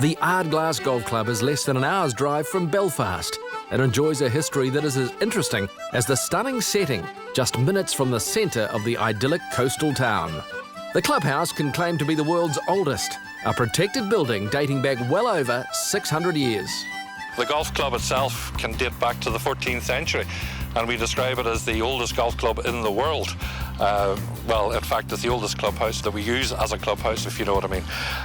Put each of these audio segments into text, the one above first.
The Ardglass Golf Club is less than an hour's drive from Belfast. It enjoys a history that is as interesting as the stunning setting, just minutes from the centre of the idyllic coastal town. The clubhouse can claim to be the world's oldest, a protected building dating back well over 600 years. The golf club itself can date back to the 14th century, and we describe it as the oldest golf club in the world. Well, in fact, it's the oldest clubhouse that we use as a clubhouse, if you know what I mean.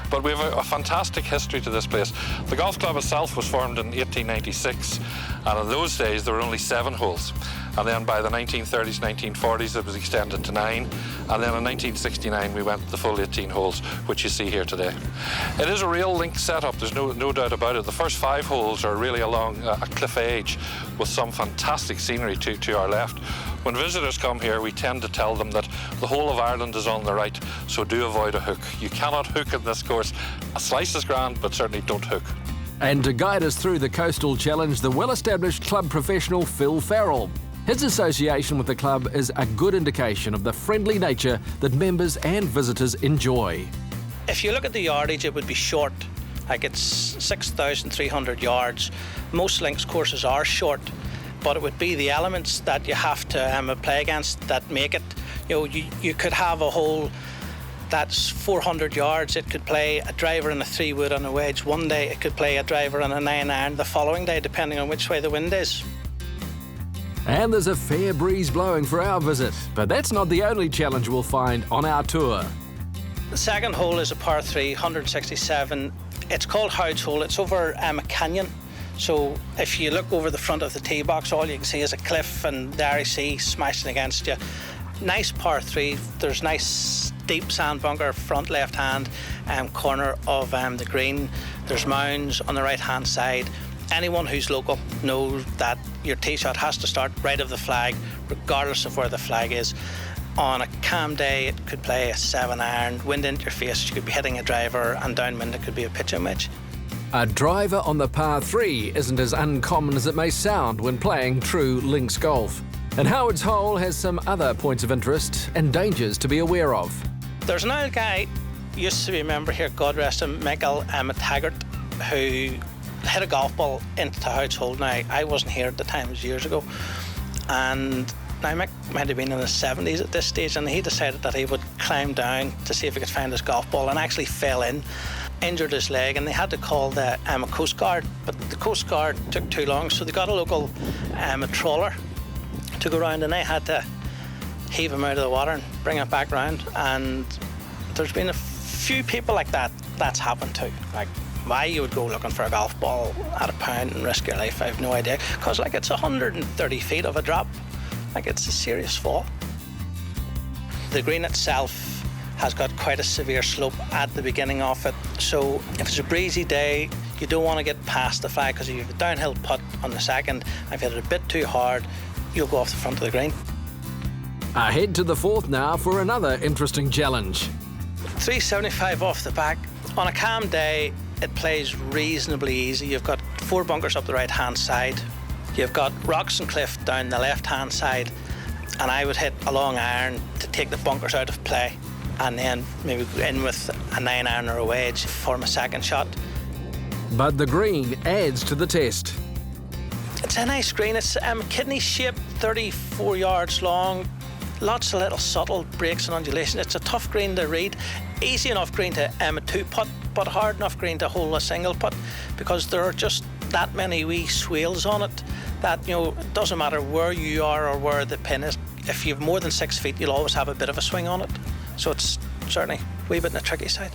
But we have a fantastic history to this place. The golf club itself was formed in 1896, and in those days there were only 7 holes. And then by the 1930s, 1940s, it was extended to 9. And then in 1969, we went the full 18 holes, which you see here today. It is a real link setup, there's no doubt about it. The first 5 holes are really along a cliff edge with some fantastic scenery to our left. When visitors come here, we tend to tell them that the whole of Ireland is on the right, so do avoid a hook. You cannot hook in this course. A slice is grand, but certainly don't hook. And to guide us through the coastal challenge, the well-established club professional Phil Farrell. His association with the club is a good indication of the friendly nature that members and visitors enjoy. If you look at the yardage, it would be short. Like it's 6,300 yards. Most links courses are short, but it would be the elements that you have to play against that make it. You know, you could have a hole that's 400 yards. It could play a driver and a 3-wood on a wedge one day. It could play a driver and a 9-iron the following day, depending on which way the wind is. And there's a fair breeze blowing for our visit, but that's not the only challenge we'll find on our tour. The second hole is a par 3, 167. It's called Howard's Hole. It's over a canyon. So if you look over the front of the tee box, all you can see is a cliff and the Irish Sea smashing against you. Nice par 3. There's nice deep sand bunker front left hand corner of the green. There's mounds on the right hand side. Anyone who's local knows that your tee shot has to start right of the flag, regardless of where the flag is. On a calm day, it could play a 7-iron, wind into your face, you could be hitting a driver, and downwind it could be a pitching wedge. A driver on the par 3 isn't as uncommon as it may sound when playing true links golf. And Howard's Hole has some other points of interest and dangers to be aware of. There's an old guy, used to be a member here, God rest him, Michael Taggart, who hit a golf ball into Howard's Hole. Now, I wasn't here at the time, it was years ago. And now Mick might have been in his 70s at this stage, and he decided that he would climb down to see if he could find his golf ball, and actually fell in, injured his leg, and they had to call the Coast Guard, but the Coast Guard took too long, so they got a local a trawler to go round, and they had to heave him out of the water and bring it back round. And there's been a few people like that that's happened to. Like, why you would go looking for a golf ball at a pound and risk your life, I have no idea. Because like it's 130 feet of a drop. Like it's a serious fall. The green itself has got quite a severe slope at the beginning of it. So if it's a breezy day, you don't want to get past the flag, because if you have a downhill putt on the second, if you hit it a bit too hard, you'll go off the front of the green. Ahead to the 4th now for another interesting challenge. 375 off the back. On a calm day, it plays reasonably easy. You've got 4 bunkers up the right-hand side. You've got rocks and cliff down the left-hand side. And I would hit a long iron to take the bunkers out of play, and then maybe go in with a 9-iron or a wedge for my second shot. But the green adds to the test. It's a nice green. It's kidney shaped, 34 yards long. Lots of little subtle breaks and undulation. It's a tough green to read. Easy enough green to a 2-putt, but hard enough green to hold a single putt, because there are just that many wee swales on it that, you know, it doesn't matter where you are or where the pin is. If you have more than 6 feet, you'll always have a bit of a swing on it. So it's certainly a wee bit on the tricky side.